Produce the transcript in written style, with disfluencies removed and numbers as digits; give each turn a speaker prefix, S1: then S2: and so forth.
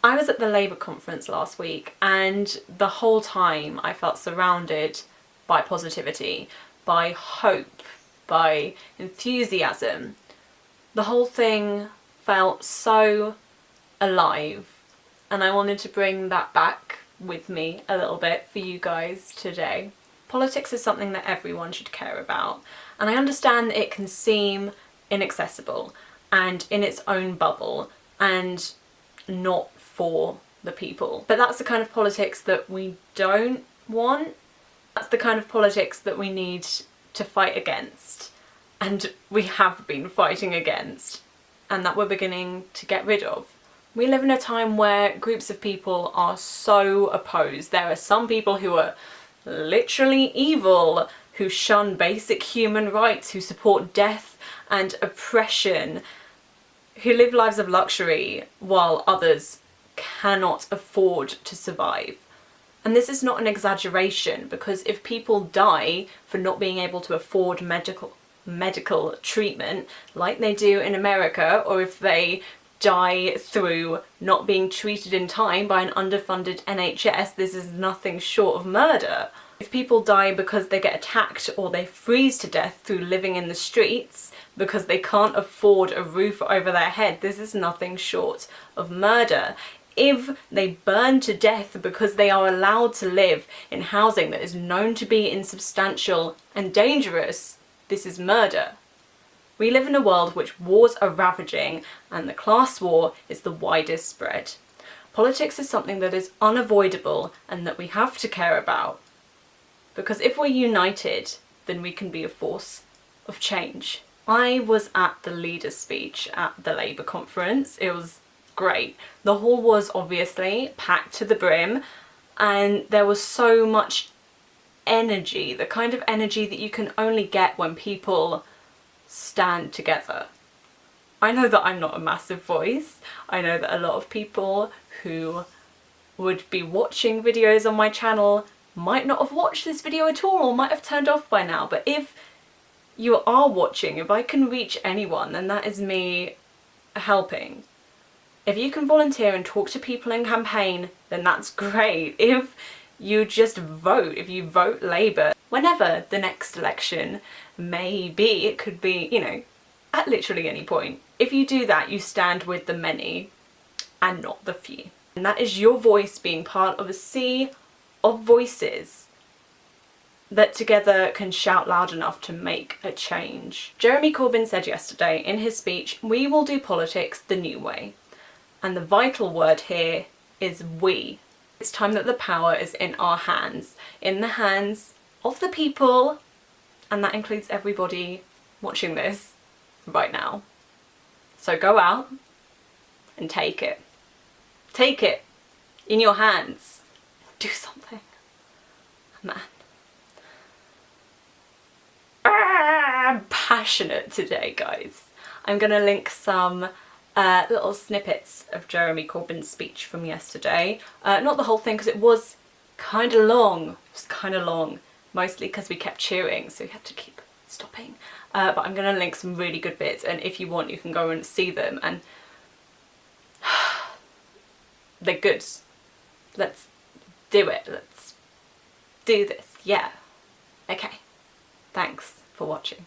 S1: I was at the Labour conference last week, and the whole time I felt surrounded by positivity, by hope, by enthusiasm. The whole thing felt so alive, and I wanted to bring that back with me a little bit for you guys today. Politics is something that everyone should care about, and I understand that it can seem inaccessible and in its own bubble and not for the people. But that's the kind of politics that we don't want. That's the kind of politics that we need to fight against, and we have been fighting against, and that we're beginning to get rid of. We live in a time where groups of people are so opposed. There are some people who are literally evil, who shun basic human rights, who support death and oppression, who live lives of luxury while others cannot afford to survive. And this is not an exaggeration, because if people die for not being able to afford medical treatment like they do in America, or if they die through not being treated in time by an underfunded NHS, this is nothing short of murder. If people die because they get attacked or they freeze to death through living in the streets because they can't afford a roof over their head, this is nothing short of murder. If they burn to death because they are allowed to live in housing that is known to be insubstantial and dangerous, this is murder. We live in a world which wars are ravaging, and the class war is the widest spread. Politics is something that is unavoidable and that we have to care about. Because if we're united, then we can be a force of change. I was at the leader's speech at the Labour conference. It was great. The hall was obviously packed to the brim, and there was so much energy, the kind of energy that you can only get when people stand together. I know that I'm not a massive voice. I know that a lot of people who would be watching videos on my channel might not have watched this video at all, or might have turned off by now, but if you are watching, if I can reach anyone, then that is me helping. If you can volunteer and talk to people and campaign, then that's great. If you just vote, if you vote Labour, whenever the next election may be, it could be, you know, at literally any point. If you do that, you stand with the many and not the few. And that is your voice being part of a sea of voices that together can shout loud enough to make a change. Jeremy Corbyn said yesterday in his speech, "We will do politics the new way." And the vital word here is we. It's time that the power is in our hands, in the hands of the people, and that includes everybody watching this right now. So go out and take it. Take it in your hands. Do something. Man. I'm passionate today, guys. I'm gonna link some little snippets of Jeremy Corbyn's speech from yesterday. Not the whole thing, because it was kind of long. It was kind of long, mostly because we kept cheering, so we had to keep stopping. But I'm going to link some really good bits, and if you want, you can go and see them, and they're good. Let's do it. Let's do this. Yeah. Okay. Thanks for watching.